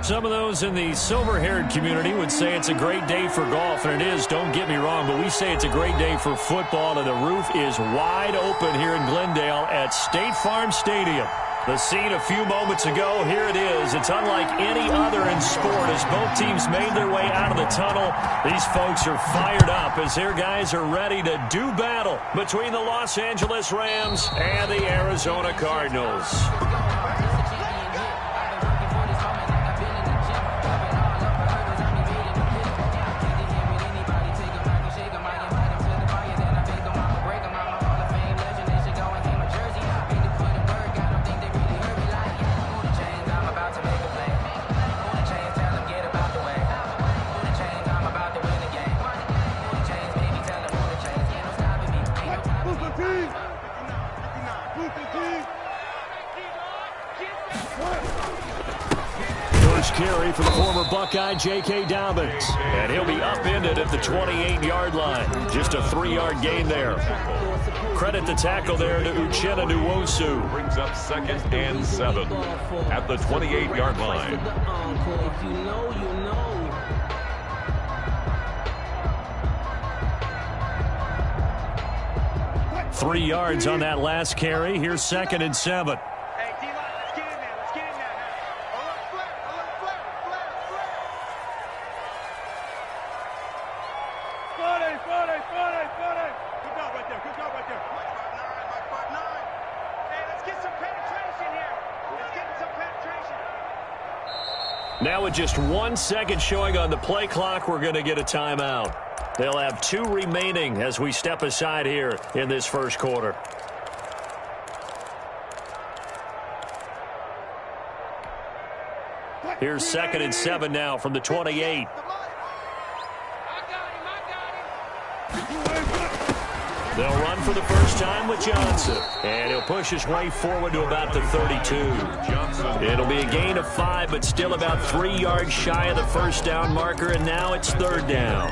Some of those in the silver-haired community would say it's a great day for golf, and it is, don't get me wrong, but we say it's a great day for football, and the roof is wide open here in Glendale at State Farm Stadium. The scene a few moments ago, here it is. It's unlike any other in sport as both teams made their way out of the tunnel. These folks are fired up as their guys are ready to do battle between the Los Angeles Rams and the Arizona Cardinals. Carry for the former Buckeye, J.K. Dobbins. And he'll be upended at the 28-yard line. Just a 3-yard gain there. Credit the tackle there to Uchenna Nwosu. Brings up 2nd and 7 at the 28-yard line. 3 yards on that last carry. Here's 2nd and 7. Now with just 1 second showing on the play clock, we're going to get a timeout. They'll have 2 remaining as we step aside here in this first quarter. Here's 2nd and 7 now from the 28. They'll run for the first time with Johnson. And he'll push his way forward to about the 32. It'll be a gain of 5, but still about 3 yards shy of the first down marker, and now it's 3rd down.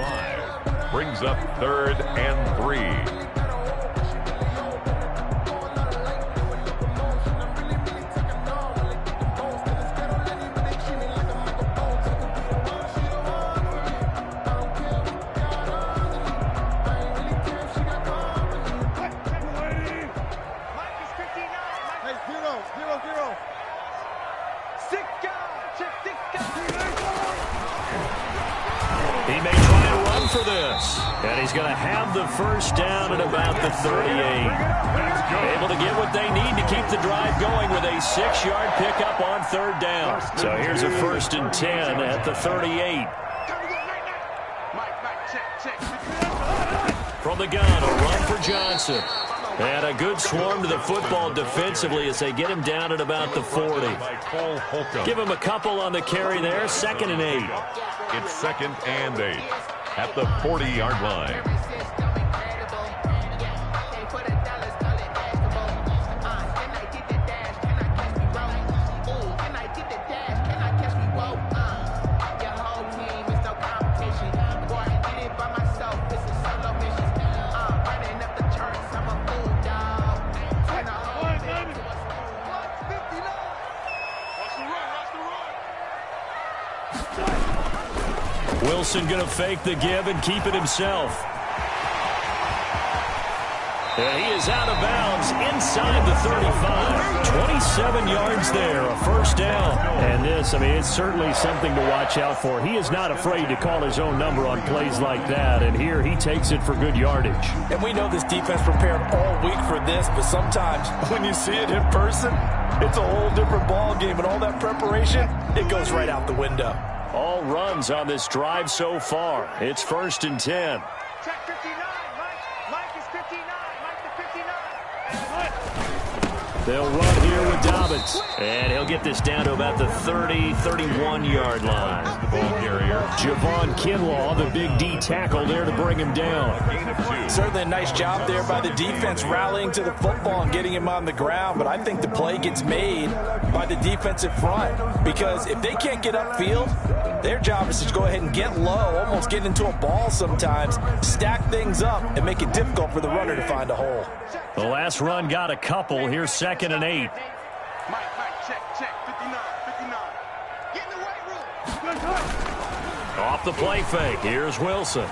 Brings up 3rd and 3. And he's going to have the first down at about the 38. Able to get what they need to keep the drive going with a 6-yard pickup on 3rd down. So here's a 1st and 10 at the 38. From the gun, a run for Johnson. And a good swarm to the football defensively as they get him down at about the 40. Give him a couple on the carry there. 2nd and 8. It's 2nd and 8 at the 40-yard line. Wilson going to fake the give and keep it himself. And he is out of bounds inside the 35. 27 yards there, a first down. And this, I mean, it's certainly something to watch out for. He is not afraid to call his own number on plays like that. And here he takes it for good yardage. And we know this defense prepared all week for this, but sometimes when you see it in person, it's a whole different ball game. And all that preparation, it goes right out the window. All runs on this drive so far. It's 1st and 10. Check 59. Mike is 59. Mike the 59. They'll run here with Dobbins. And he'll get this down to about the 30, 31-yard line. The ball carrier. Javon Kinlaw, the big D tackle there to bring him down. Certainly a nice job there by the defense rallying to the football and getting him on the ground. But I think the play gets made by the defensive front. Because if they can't get upfield, their job is to go ahead and get low, almost get into a ball sometimes, stack things up, and make it difficult for the runner to find a hole. The last run got a couple. Here's 2nd and 8. Mike, check, 59. Get in the weight room. Off the play fake, here's Wilson.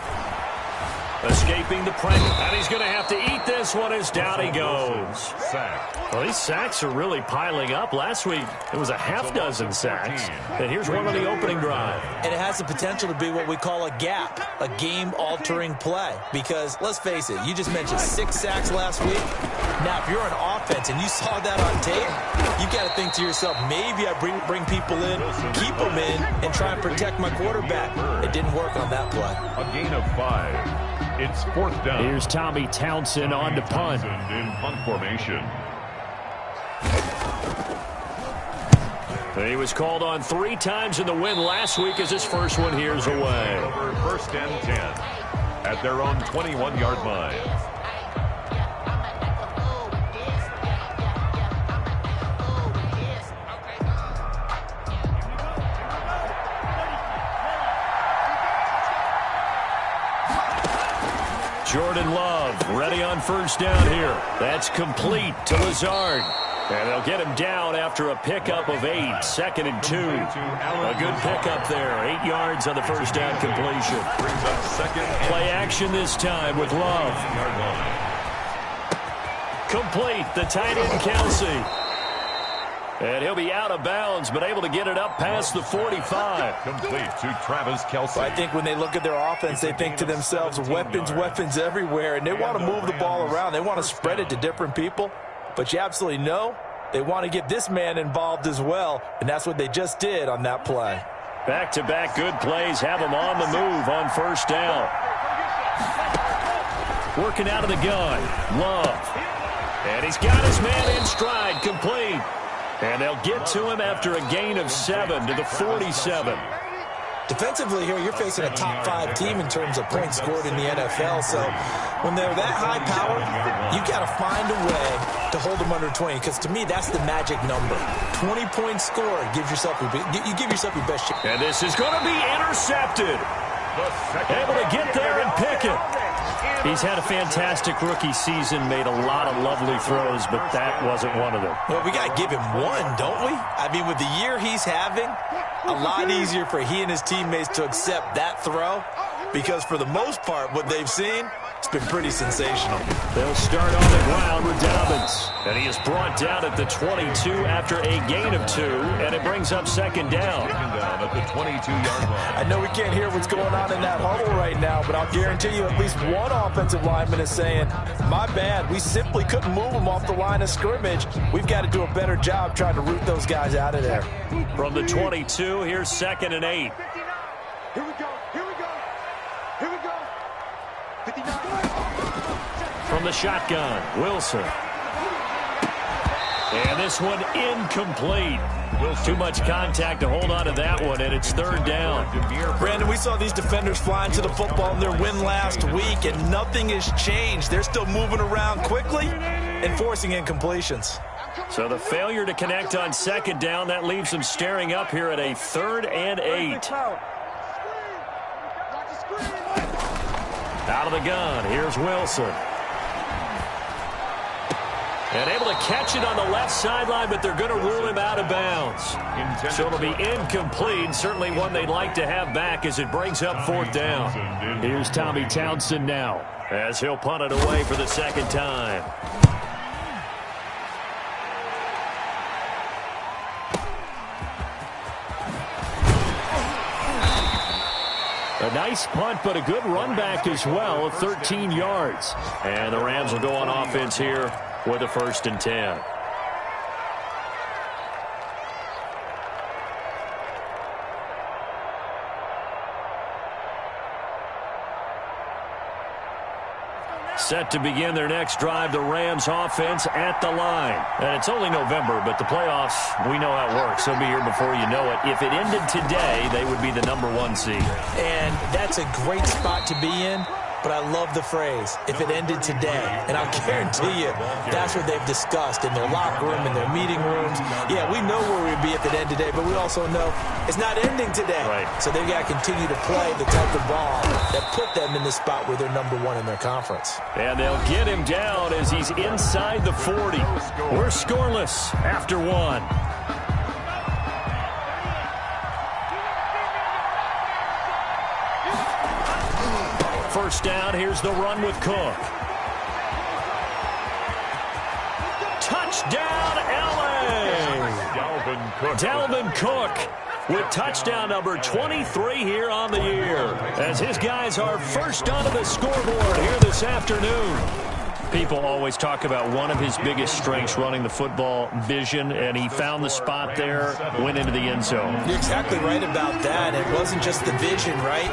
Escaping the pressure, and he's going to have to eat this one as down he goes. Well, these sacks are really piling up. Last week, it was a half dozen sacks. And here's one on the opening drive. And it has the potential to be what we call a gap, a game-altering play. Because, let's face it, you just mentioned 6 sacks last week. Now, if you're an offense and you saw that on tape, you've got to think to yourself, maybe I bring people in, keep them in, and try and protect my quarterback. It didn't work on that play. A gain of 5. It's 4th down. Here's Tommy Townsend on to punt. In punt formation. He was called on 3 times in the win last week as his first one here's away. Over 1st and 10 at their own 21-yard line. Jordan Love ready on 1st down here. That's complete to Lazard. And they'll get him down after a pickup of 8. 2nd and 2. A good pickup there. 8 yards on the 1st down completion. Play action this time with Love. Complete. The tight end Kelsey. And he'll be out of bounds, but able to get it up past the 45. Complete to Travis Kelce. I think when they look at their offense, they think to themselves, weapons everywhere, and they want to move the ball around. They want to spread it to different people, but you absolutely know they want to get this man involved as well, and that's what they just did on that play. Back-to-back good plays have him on the move on 1st down. Working out of the gun, Love. And he's got his man in stride, complete. And they'll get to him after a gain of 7 to the 47. Defensively here, you're facing a top 5 team in terms of points scored in the NFL. So when they're that high powered, you've got to find a way to hold them under 20. Because to me, that's the magic number. 20 points scored. You give yourself your best chance. And this is going to be intercepted. Able to get there and pick it. He's had a fantastic rookie season, made a lot of lovely throws, but that wasn't one of them. Well, we got to give him one, don't we? I mean, with the year he's having, a lot easier for he and his teammates to accept that throw because for the most part, what they've seen, it's been pretty sensational. They'll start on the ground with Dobbins. And he is brought down at the 22 after a gain of 2, and it brings up 2nd down. Down at the 22-yard line. I know we can't hear what's going on in that huddle right now, but I'll guarantee you at least one offensive lineman is saying, my bad, we simply couldn't move them off the line of scrimmage. We've got to do a better job trying to root those guys out of there. From the 22, here's 2nd and 8. Here we go. Here we go. Here we go. 59. From the shotgun, Wilson. And this one incomplete. Too much contact to hold on to that one, and it's 3rd down. Brandon, we saw these defenders flying to the football in their win last week, and nothing has changed. They're still moving around quickly and forcing incompletions. So the failure to connect on 2nd down, that leaves them staring up here at a 3rd and 8. Out of the gun, here's Wilson. And able to catch it on the left sideline, but they're going to rule him out of bounds. So it'll be incomplete, certainly one they'd like to have back as it brings up 4th down. Here's Tommy Townsend now as he'll punt it away for the 2nd time. A nice punt, but a good run back as well of 13 yards. And the Rams will go on offense here with a 1st and 10. Set to begin their next drive, the Rams offense at the line. And it's only November, but the playoffs, we know how it works. They'll be here before you know it. If it ended today, they would be the #1 seed. And that's a great spot to be in. But I love the phrase, if it ended today. And I'll guarantee you, that's what they've discussed in their locker room, in their meeting rooms. Yeah, we know where we'd be if it ended today, but we also know it's not ending today. Right. So they've got to continue to play the type of ball that put them in the spot where they're #1 in their conference. And they'll get him down as he's inside the 40. We're scoreless after 1. first down. Here's the run with Cook. Touchdown, L.A. Dalvin Cook with touchdown number 23 here on the year, as his guys are first onto the scoreboard here this afternoon. People always talk about one of his biggest strengths, running the football, vision, and he found the spot there, went into the end zone. You're exactly right about that. It wasn't just the vision, right?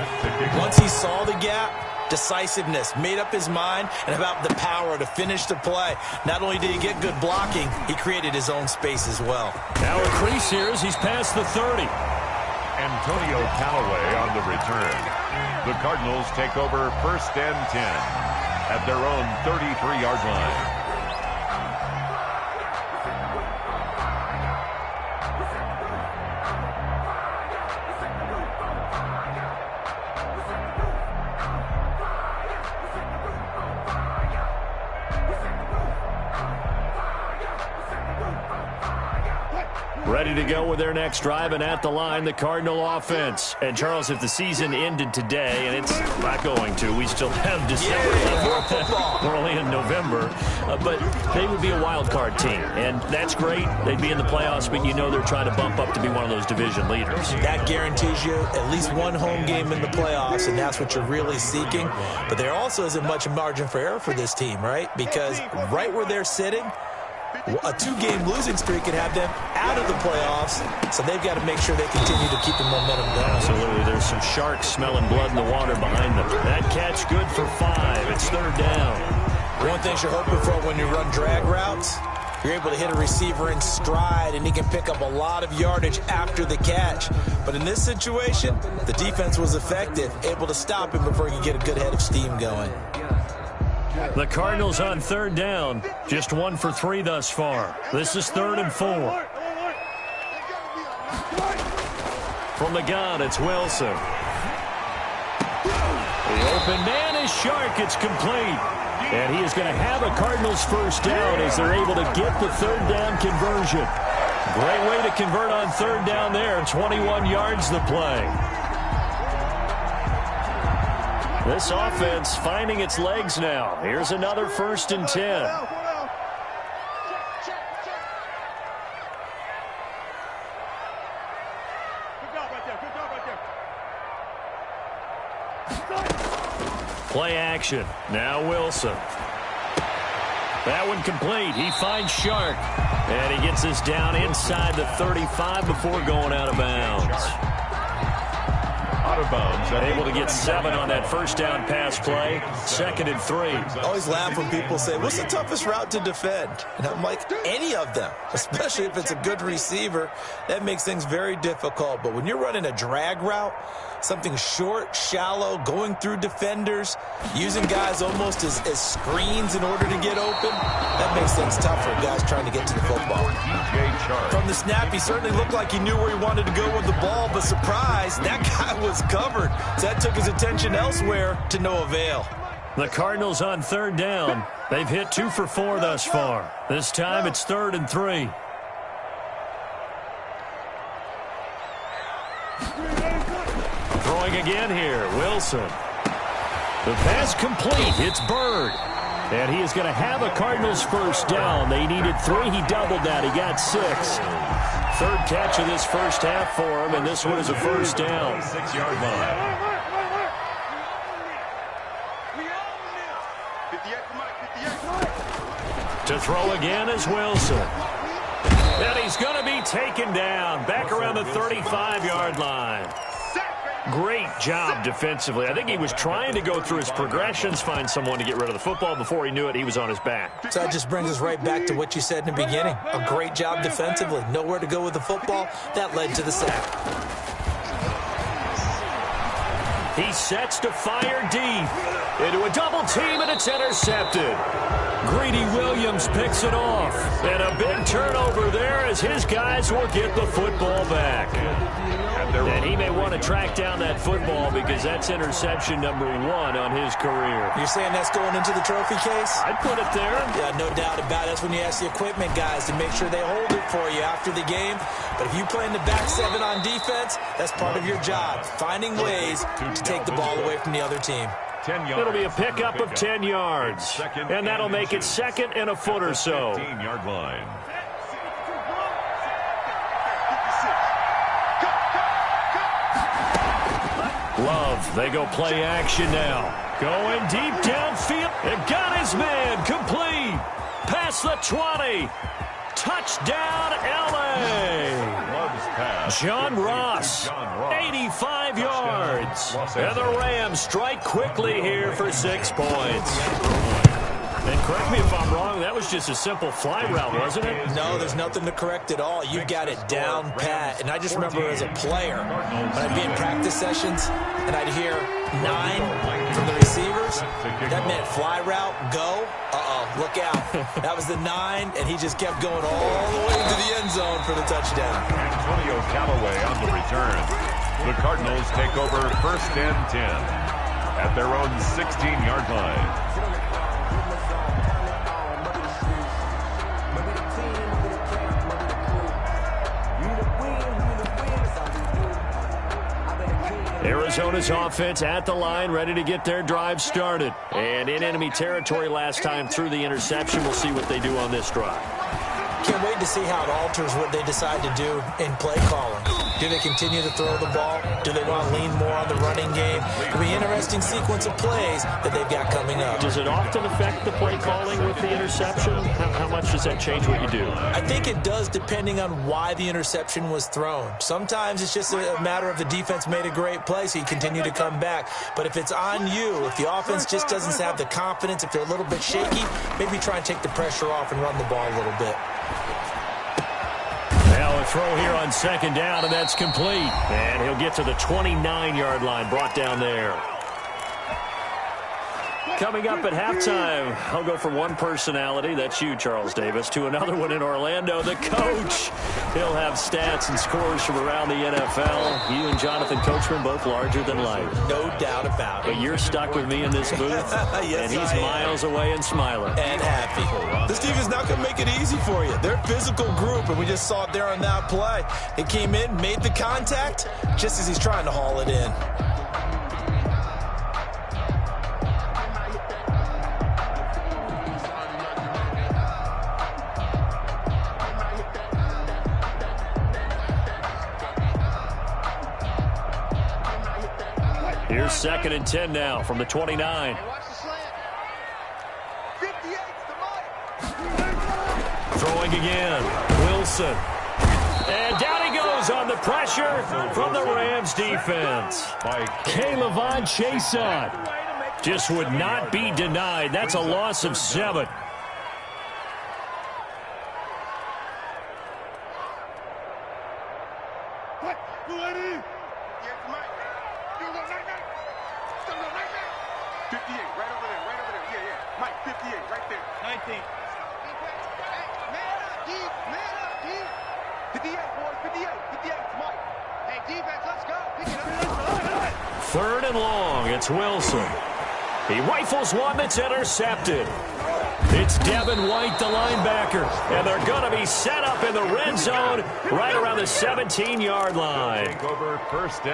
Once he saw the gap, decisiveness, made up his mind, and about the power to finish the play. Not only did he get good blocking, he created his own space as well. Now a crease here as he's past the 30. Antonio Callaway on the return. The Cardinals take over 1st and 10 at their own 33-yard line. Ready to go with their next drive, and at the line, the Cardinal offense. And, Charles, if the season ended today, and it's not going to, we still have December. We're only in November. But they would be a wild card team, and that's great. They'd be in the playoffs, but you know they're trying to bump up to be one of those division leaders. That guarantees you at least one home game in the playoffs, and that's what you're really seeking. But there also isn't much margin for error for this team, right? Because right where they're sitting, a 2-game losing streak could have them out of the playoffs, so they've got to make sure they continue to keep the momentum going. Absolutely. There's some sharks smelling blood in the water behind them. That catch good for 5. It's 3rd down. One thing you're hoping for when you run drag routes, you're able to hit a receiver in stride, and he can pick up a lot of yardage after the catch. But in this situation, the defense was effective, able to stop him before he could get a good head of steam going. The Cardinals on 3rd down, just 1 for 3 thus far. This is 3rd and 4. From the gun, it's Wilson. The open man is Shark. It's complete. And he is going to have a Cardinals first down as they're able to get the 3rd down conversion. Great way to convert on 3rd down there. 21 yards the play. This offense finding its legs now. Here's another 1st and 10. Play action. Now Wilson. That one complete. He finds Shark. And he gets us down inside the 35 before going out of bounds. Out of bounds. Able to get 7 on that first down pass play. 2nd and 3. I always laugh when people say, what's the toughest route to defend? And I'm like, any of them, especially if it's a good receiver. That makes things very difficult. But when you're running a drag route, something short, shallow, going through defenders, using guys almost as screens in order to get open, that makes things tough for guys trying to get to the football. From the snap, he certainly looked like he knew where he wanted to go with the ball, but surprise, that guy was covered. So that took his attention elsewhere to no avail. The Cardinals on 3rd down. They've hit 2 for 4 thus far. This time it's 3rd and 3. Throwing again here, Wilson. The pass complete. It's Bird. And he is going to have a Cardinals first down. They needed 3. He doubled that. He got 6. 3rd catch of this first half for him, and this one is a first down. 6-yard line. To throw again is Wilson. And he's going to be taken down back around the 35-yard line. Great job defensively. I think he was trying to go through his progressions, find someone to get rid of the football. Before he knew it, he was on his back. So that just brings us right back to what you said in the beginning. A great job defensively. Nowhere to go with the football. That led to the sack. He sets to fire deep into a double team, and it's intercepted. Greedy Williams picks it off. And a big turnover there as his guys will get the football back. And he may want to track down that football because that's interception number 1 on his career. You're saying that's going into the trophy case? I'd put it there. Yeah, no doubt about it. That's when you ask the equipment guys to make sure they hold it for you after the game. But if you play in the back 7 on defense, that's part of your job, finding ways to take the ball away from the other team. 10 yards. It'll be a pickup of 10 yards. And that'll make it second and a foot or so. 15-yard line. Love, they go play action now. Going deep downfield. It got his man complete. Past the 20. Touchdown, L.A. John Ross, 85 yards. And the Rams strike quickly here for 6 points. And correct me if I'm wrong, that was just a simple fly route, wasn't it? No, there's nothing to correct at all. You got it down pat. And I just remember as a player, when I'd be in practice sessions and I'd hear 9 from the receivers, that meant fly route, go. Look out. That was the 9, and he just kept going all the way to the end zone for the touchdown. Antonio Callaway on the return. The Cardinals take over 1st and 10 at their own 16-yard line. Arizona's offense at the line, ready to get their drive started. And in enemy territory last time through the interception. We'll see what they do on this drive. Can't wait to see how it alters what they decide to do in play calling. Do they continue to throw the ball? Do they want to lean more on the running game? It'll be an interesting sequence of plays that they've got coming up. Does it often affect the play calling with the interception? How much does that change what you do? I think it does, depending on why the interception was thrown. Sometimes it's just a matter of the defense made a great play, so you continue to come back. But if it's on you, if the offense just doesn't have the confidence, if they're a little bit shaky, maybe try and take the pressure off and run the ball a little bit. Now a throw here on 2nd down, and that's complete. And he'll get to the 29-yard line, brought down there. Coming up at halftime, I'll go from one personality, that's you, Charles Davis, to another one in Orlando, the coach. He'll have stats and scores from around the NFL. You and Jonathan Coachman, both larger than life. No doubt about it. But you're stuck with me in this booth, yes, and he's miles away and smiling. And happy. This team is not going to make it easy for you. They're a physical group, and we just saw it there on that play. They came in, made the contact, just as he's trying to haul it in. Here's 2nd and 10 now from the 29. Throwing again. Wilson. And down he goes on the pressure from the Rams defense. K'Lavon Chaisson just would not be denied. That's a loss of 7. Third and long, it's Wilson. He rifles one that's intercepted. It's Devin White, the linebacker, and they're going to be set up in the red zone right around the 17-yard line.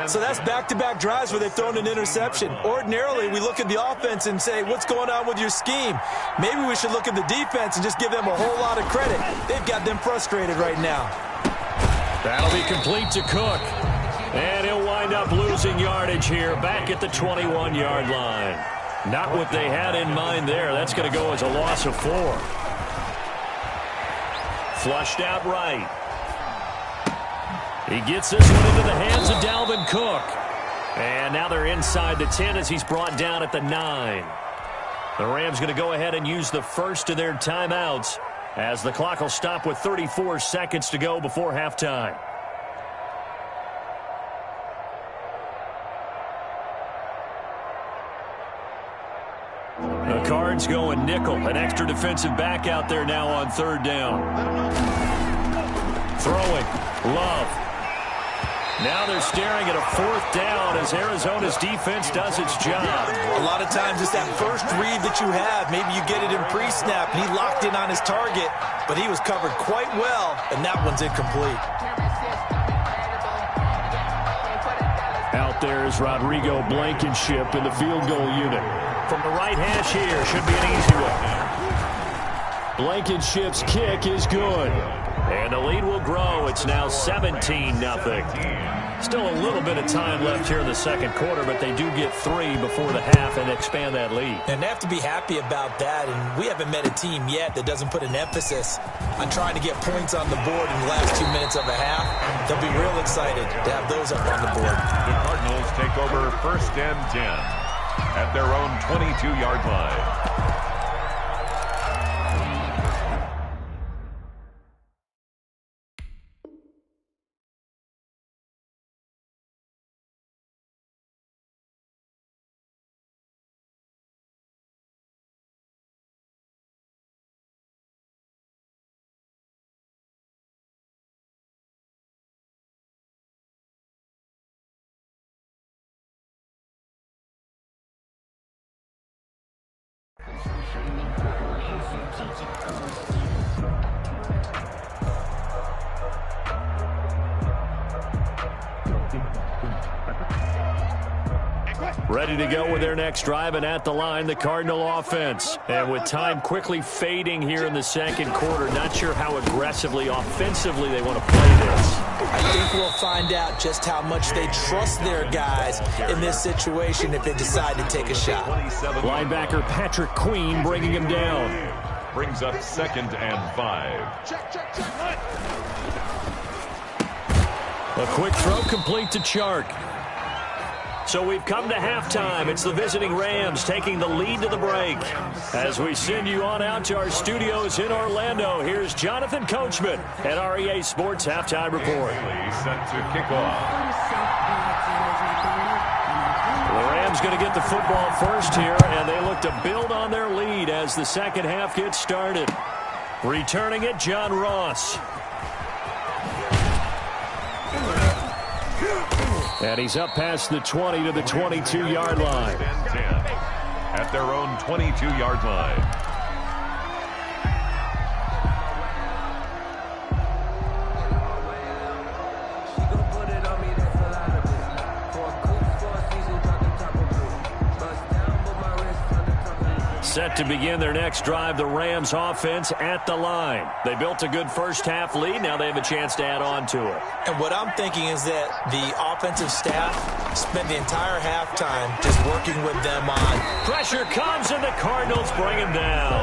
So that's back-to-back drives where they've thrown an interception. Ordinarily, we look at the offense and say, what's going on with your scheme? Maybe we should look at the defense and just give them a whole lot of credit. They've got them frustrated right now. That'll be complete to Cook. And he'll wind up losing yardage here back at the 21-yard line. Not what they had in mind there. That's going to go as a loss of 4. Flushed out right. He gets this one into the hands of Dalvin Cook. And now they're inside the 10 as he's brought down at the 9. The Rams going to go ahead and use the first of their timeouts as the clock will stop with 34 seconds to go before halftime. The Cards going nickel. An extra defensive back out there now on 3rd down. Throwing. Love. Now they're staring at a 4th down as Arizona's defense does its job. A lot of times it's that first read that you have. Maybe you get it in pre-snap, and he locked in on his target, but he was covered quite well, and that one's incomplete. Out there is Rodrigo Blankenship in the field goal unit. From the right hash here, should be an easy one. Blankenship's kick is good. And the lead will grow. It's now 17-0. Still a little bit of time left here in the second quarter, but they do get 3 before the half and expand that lead. And they have to be happy about that, and we haven't met a team yet that doesn't put an emphasis on trying to get points on the board in the last 2 minutes of a half. They'll be real excited to have those up on the board. The Cardinals take over 1st and 10 at their own 22-yard line. Ready to go with their next drive, and at the line, the Cardinal offense. And with time quickly fading here in the second quarter, not sure how aggressively, offensively they want to play this. I think we'll find out just how much they trust their guys in this situation if they decide to take a shot. Linebacker Patrick Queen bringing him down. Brings up 2nd and 5. A quick throw complete to Chark. So we've come to halftime. It's the visiting Rams taking the lead to the break. As we send you on out to our studios in Orlando, here's Jonathan Coachman at REA Sports Halftime Report. Set to kick off. The Rams going to get the football first here, and they look to build on their lead as the second half gets started. Returning it, John Ross. And he's up past the 20 to the 22-yard line. 10 at their own 22-yard line. Set to begin their next drive, the Rams offense at the line. They built a good first half lead. Now they have a chance to add on to it. And what I'm thinking is that the offensive staff spent the entire halftime just working with them on. Pressure comes, and the Cardinals bring him down.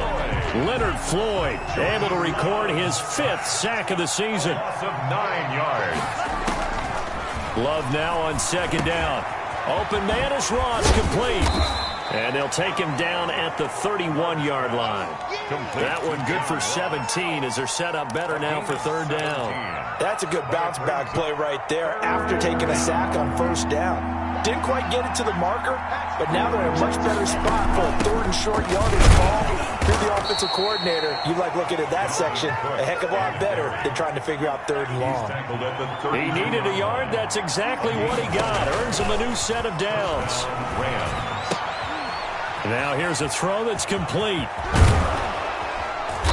Leonard Floyd able to record his 5th sack of the season. Loss of 9 yards. Love now on second down. Open man is Ross, complete. And they'll take him down at the 31-yard line. That one good for 17 as they're set up better now for 3rd down. That's a good bounce-back play right there after taking a sack on 1st down. Didn't quite get it to the marker, but now they're in a much better spot for a 3rd and short yardage ball. If you're the offensive coordinator, you like looking at that section a heck of a lot better than trying to figure out 3rd and long. He needed a yard. That's exactly what he got. Earns him a new set of downs. Now here's a throw that's complete.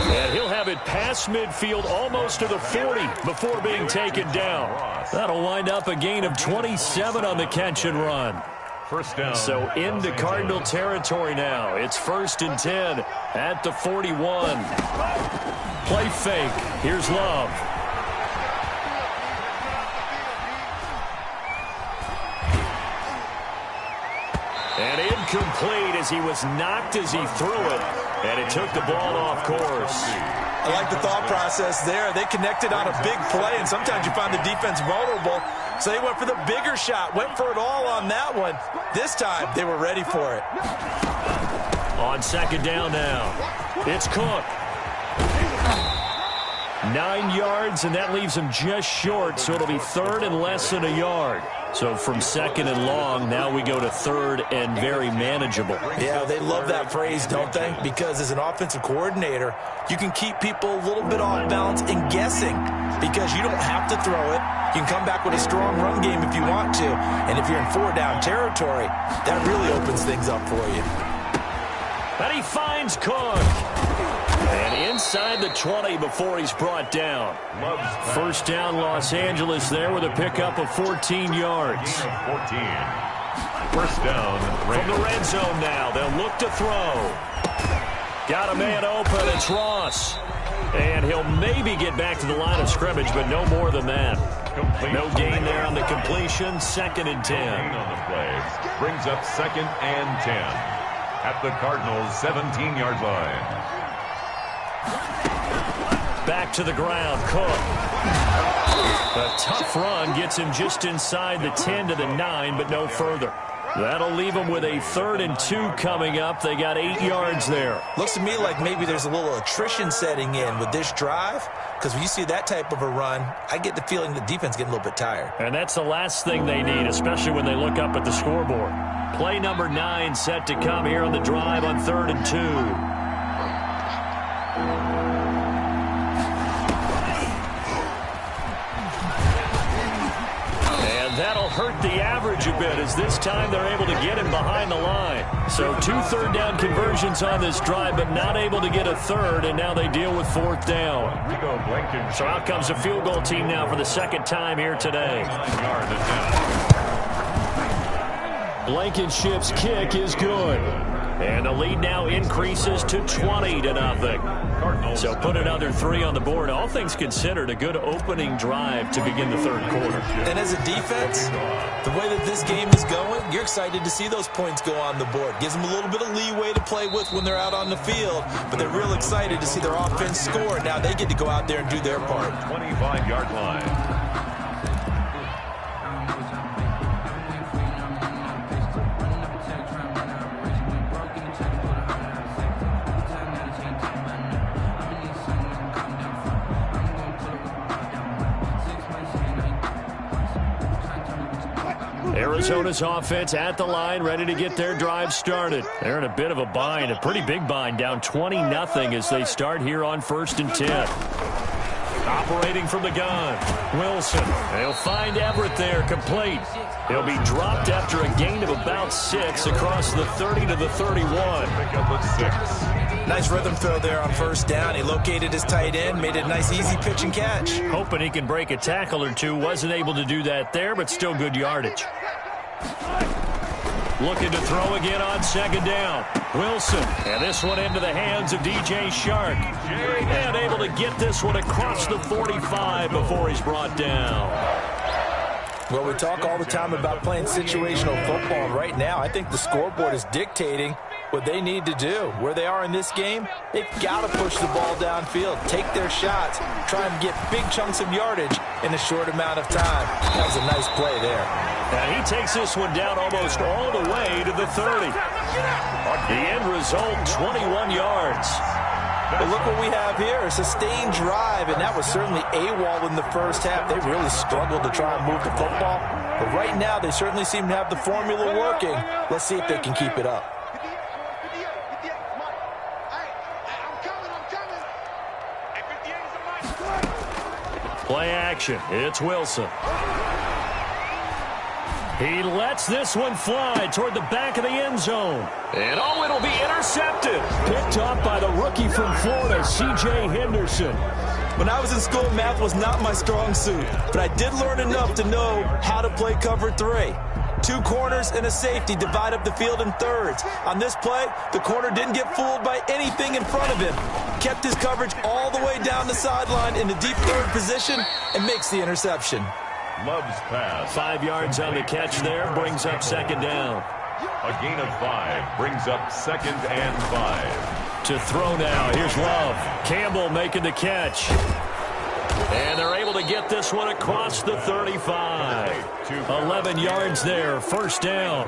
And he'll have it past midfield almost to the 40 before being taken down. That'll wind up a gain of 27 on the catch and run. 1st down. So into Cardinal territory now. It's 1st and 10 at the 41. Play fake. Here's Love. And incomplete as he was knocked as he threw it. And it took the ball off course. I like the thought process there. They connected on a big play, and sometimes you find the defense vulnerable. So they went for the bigger shot, went for it all on that one. This time, they were ready for it. On second down now, it's Cook. 9 yards, and that leaves him just short, so it'll be 3rd and less than a yard. So from 2nd and long, now we go to 3rd and very manageable. Yeah, they love that phrase, don't they? Because as an offensive coordinator, you can keep people a little bit off balance and guessing because you don't have to throw it. You can come back with a strong run game if you want to. And if you're in 4-down territory, that really opens things up for you. And he finds Cook. And inside the 20 before he's brought down. First down, Los Angeles there with a pickup of 14 yards. 14. First down. From the red zone now, they'll look to throw. Got a man open, it's Ross. And he'll maybe get back to the line of scrimmage, but no more than that. No gain there on the completion, 2nd and 10. On the play. Brings up 2nd and 10. At the Cardinals' 17-yard line. Back to the ground, Cook. A tough run gets him just inside the 10 to the 9, but no further. That'll leave them with a 3rd and 2 coming up. They got 8 yards there. Looks to me like maybe there's a little attrition setting in with this drive, because when you see that type of a run, I get the feeling the defense getting a little bit tired. And that's the last thing they need, especially when they look up at the scoreboard. Play number 9 set to come here on the drive on 3rd and 2. That'll hurt the average a bit, as this time they're able to get him behind the line. So 2 third-down conversions on this drive, but not able to get a third, and now they deal with 4th down. So out comes a field goal team now for the 2nd time here today. Blankenship's kick is good. And the lead now increases to 20 to nothing. So put another 3 on the board. All things considered, a good opening drive to begin the 3rd quarter. And as a defense, the way that this game is going, you're excited to see those points go on the board. Gives them a little bit of leeway to play with when they're out on the field, but they're real excited to see their offense score. Now they get to go out there and do their part. 25-yard line. Arizona's offense at the line, ready to get their drive started. They're in a bit of a bind, a pretty big bind, down 20-0 as they start here on 1st and 10. Operating from the gun, Wilson. They'll find Everett there, complete. He'll be dropped after a gain of about 6 across the 30 to the 31. Pick up at 6. Nice rhythm throw there on 1st down. He located his tight end, made it a nice easy pitch and catch. Hoping he can break a tackle or two. Wasn't able to do that there, but still good yardage. Looking to throw again on 2nd down. Wilson, and this one into the hands of DJ Shark. And able to get this one across the 45 before he's brought down. Well, we talk all the time about playing situational football, and right now I think the scoreboard is dictating what they need to do. Where they are in this game, they've got to push the ball downfield, take their shots, try and get big chunks of yardage in a short amount of time. That was a nice play there. And he takes this one down almost all the way to the 30. The end result, 21 yards. But look what we have here, a sustained drive, and that was certainly AWOL in the first half. They really struggled to try and move the football. But right now, they certainly seem to have the formula working. Let's see if they can keep it up. Play action. It's Wilson. He lets this one fly toward the back of the end zone. And oh, it'll be intercepted. Picked up by the rookie from Florida, C.J. Henderson. When I was in school, math was not my strong suit, but I did learn enough to know how to play cover 3. 2 corners and a safety divide up the field in thirds. On this play, the corner didn't get fooled by anything in front of him. Kept his coverage all the way down the sideline in the deep third position and makes the interception. Love's pass. 5 yards on the catch there, brings up 2nd down. A gain of 5 brings up 2nd and 5. To throw now, here's Love. Campbell making the catch. And they're able to get this one across the 35. 11 yards there, 1st down.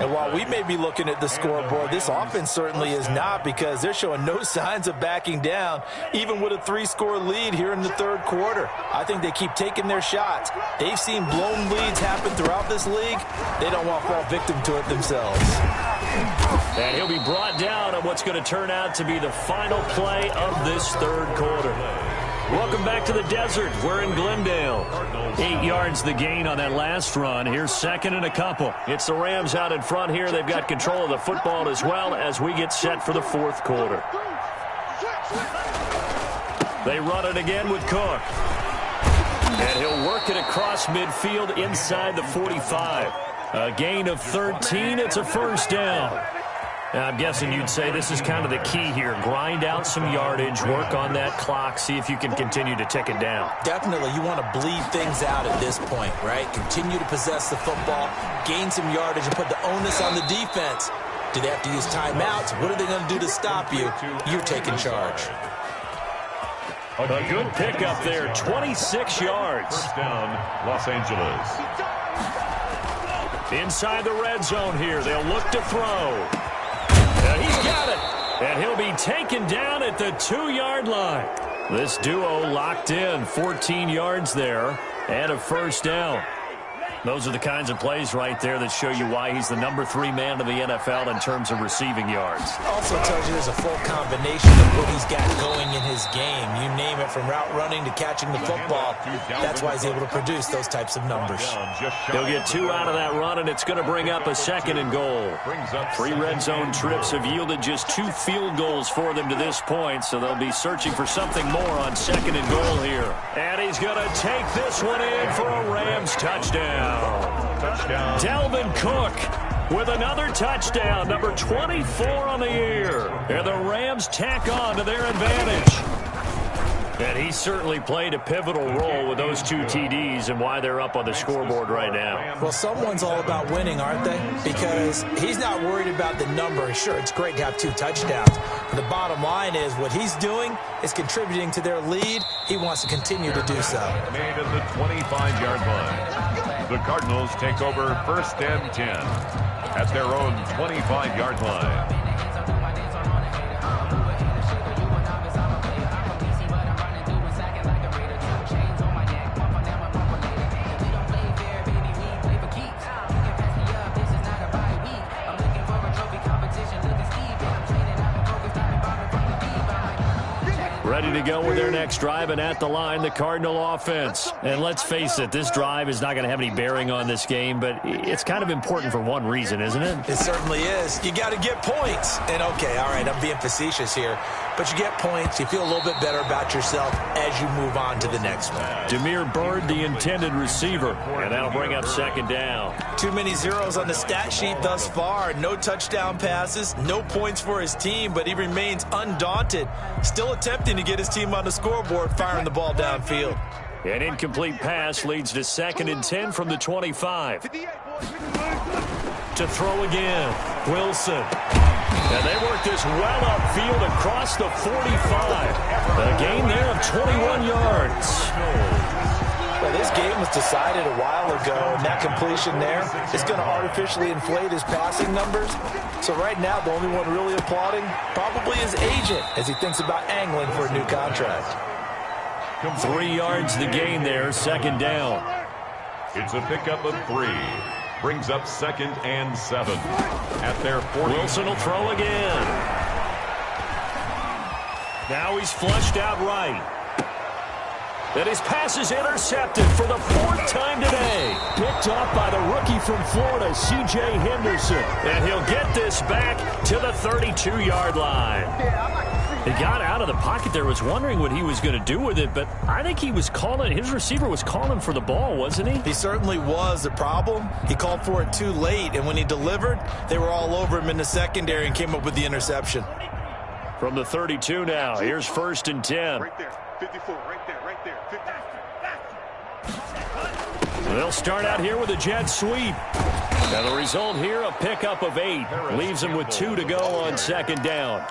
And while we may be looking at the scoreboard, this offense certainly is not, because they're showing no signs of backing down, even with a 3-score lead here in the 3rd quarter. I think they keep taking their shots. They've seen blown leads happen throughout this league. They don't want to fall victim to it themselves. And he'll be brought down on what's going to turn out to be the final play of this 3rd quarter. Welcome back to the desert. We're in Glendale. 8 yards the gain on that last run. Here's 2nd and a couple. It's the Rams out in front here. They've got control of the football as well as we get set for the 4th quarter. They run it again with Cook. And he'll work it across midfield inside the 45. A gain of 13. It's a first down. Now, I'm guessing you'd say this is kind of the key here. Grind out some yardage, work on that clock, see if you can continue to tick it down. Definitely, you want to bleed things out at this point, right? Continue to possess the football, gain some yardage, and put the onus on the defense. Do they have to use timeouts? What are they going to do to stop you? You're taking charge. A good pickup there, 26 yards. First down, Los Angeles. Inside the red zone here, they'll look to throw. He's got it, and he'll be taken down at the 2-yard line. This duo locked in, 14 yards there, and a first down. Those are the kinds of plays right there that show you why he's the number 3 man in the NFL in terms of receiving yards. Also tells you there's a full combination of what he's got going in his game. You name it, from route running to catching the football. That's why he's able to produce those types of numbers. He'll get 2 out of that run, and it's going to bring up a 2nd and goal. 3 red zone trips have yielded just 2 field goals for them to this point, so they'll be searching for something more on 2nd and goal here. And he's going to take this one in for a Rams touchdown. Touchdown. Dalvin Cook with another touchdown, number 24 on the year. And the Rams tack on to their advantage. And he certainly played a pivotal role with those 2 TDs and why they're up on the scoreboard right now. Well, someone's all about winning, aren't they? Because he's not worried about the number. Sure, it's great to have 2 touchdowns. But the bottom line is what he's doing is contributing to their lead. He wants to continue to do so. Made at the 25-yard line. The Cardinals take over first and 10 at their own 25-yard line. Ready to go with their next drive, and at the line, the Cardinal offense. And let's face it, this drive is not going to have any bearing on this game, but it's kind of important for one reason, isn't it? It certainly is. You got to get points. And, okay, all right, I'm being facetious here, but you get points, you feel a little bit better about yourself as you move on to the next one. Demir Bird, the intended receiver, and that'll bring up 2nd down. Too many zeros on the stat sheet thus far. No touchdown passes, no points for his team, but he remains undaunted, still attempting to get his team on the scoreboard, firing the ball downfield. An incomplete pass leads to 2nd and 10 from the 25. To throw again, Wilson. And they work this well upfield across the 45. A gain there of 21 yards. Well, this game was decided a while ago, and that completion there is going to artificially inflate his passing numbers. So right now, the only one really applauding probably his agent as he thinks about angling for a new contract. 3 yards the gain there, 2nd down. It's a pickup of 3. Brings up 2nd and 7 at their 40. Wilson will throw again. Now he's flushed out right. And his pass is intercepted for the 4th time today. Picked off by the rookie from Florida, C.J. Henderson. And he'll get this back to the 32-yard line. He got out of the pocket there, was wondering what he was going to do with it, but I think he was calling, his receiver was calling for the ball, wasn't he? He certainly was. The problem, he called for it too late, and when he delivered, they were all over him in the secondary and came up with the interception. From the 32 now, here's 1st and 10. Right there, 54, right there, right there, 50. They'll start out here with a jet sweep. And the result here, a pickup of 8. Leaves them with 2 to go on 2nd down.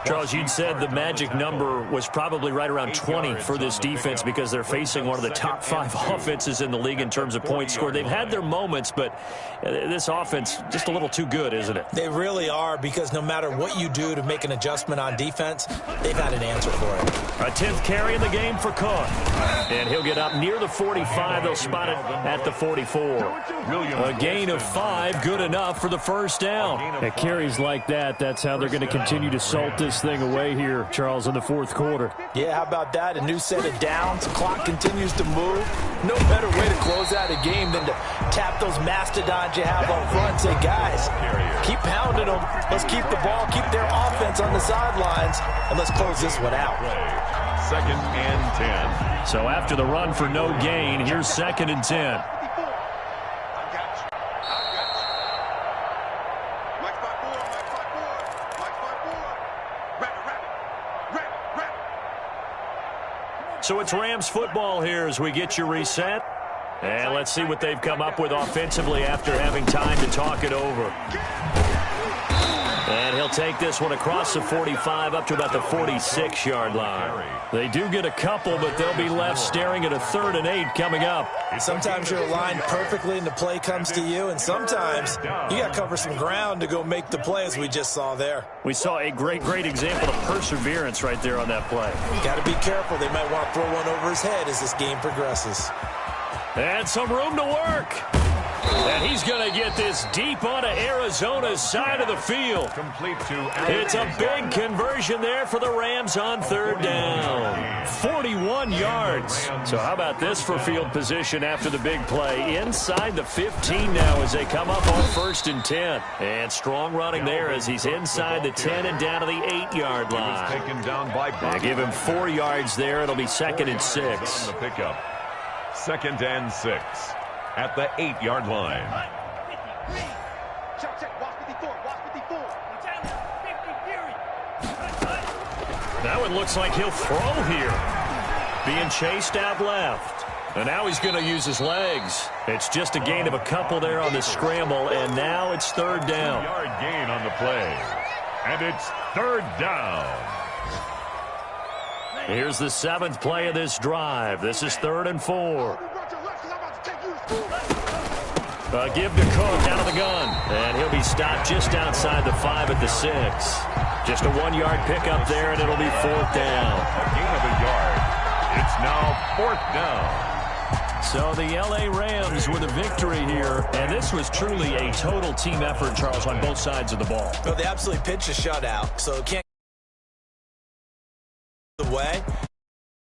Charles, you'd said the magic number was probably right around 20 for this defense because they're facing one of the top 5 offenses in the league in terms of points scored. They've had their moments, but this offense just a little too good, isn't it? They really are, because no matter what you do to make an adjustment on defense, they've had an answer for it. A 10th carry in the game for Cook. And he'll get up near the 45. They'll spot it at the 44. A gain of 5, good enough for the first down. At carries like that, that's how they're going to continue to solve bolt this thing away here, Charles, in the fourth quarter. Yeah, how about that? A new set of downs. Clock continues to move. No better way to close out a game than to tap those mastodons you have up front and say, guys, keep pounding them. Let's keep the ball, keep their offense on the sidelines, and let's close this one out. 2nd and 10. So after the run for no gain, here's 2nd and 10. So it's Rams football here as we get you reset. And let's see what they've come up with offensively after having time to talk it over. And he'll take this one across the 45 up to about the 46-yard line. They do get a couple, but they'll be left staring at a 3rd and 8 coming up. Sometimes you're aligned perfectly and the play comes to you, and sometimes you got to cover some ground to go make the play, as we just saw there. We saw a great example of perseverance right there on that play. Got to be careful. They might want to throw one over his head as this game progresses. And some room to work. And he's going to get this deep onto Arizona's side of the field. Complete to It's a big conversion there for the Rams on 3rd down. 41 yards. So how about this for field position after the big play? Inside the 15 now as they come up on 1st and 10. And strong running there as he's inside the 10 and down to the 8-yard line. Taken down by They give him 4 yards there. It'll be 2nd and 6. On the pickup. 2nd and 6. At the 8-yard line. That one looks like he'll throw here. Being chased out left. And now he's going to use his legs. It's just a gain of a couple there on the scramble, and now it's 3rd down. 3-yard gain on the play. And it's 3rd down. Here's the 7th play of this drive. This is 3rd and 4. Give to Cook out of the gun. And he'll be stopped just outside the 5 at the 6. Just a 1-yard pickup there, and it'll be 4th down. A gain of a yard. It's now 4th down. So the L.A. Rams with a victory here. And this was truly a total team effort, Charles, on both sides of the ball. Well, they absolutely pitched a shutout, so it can't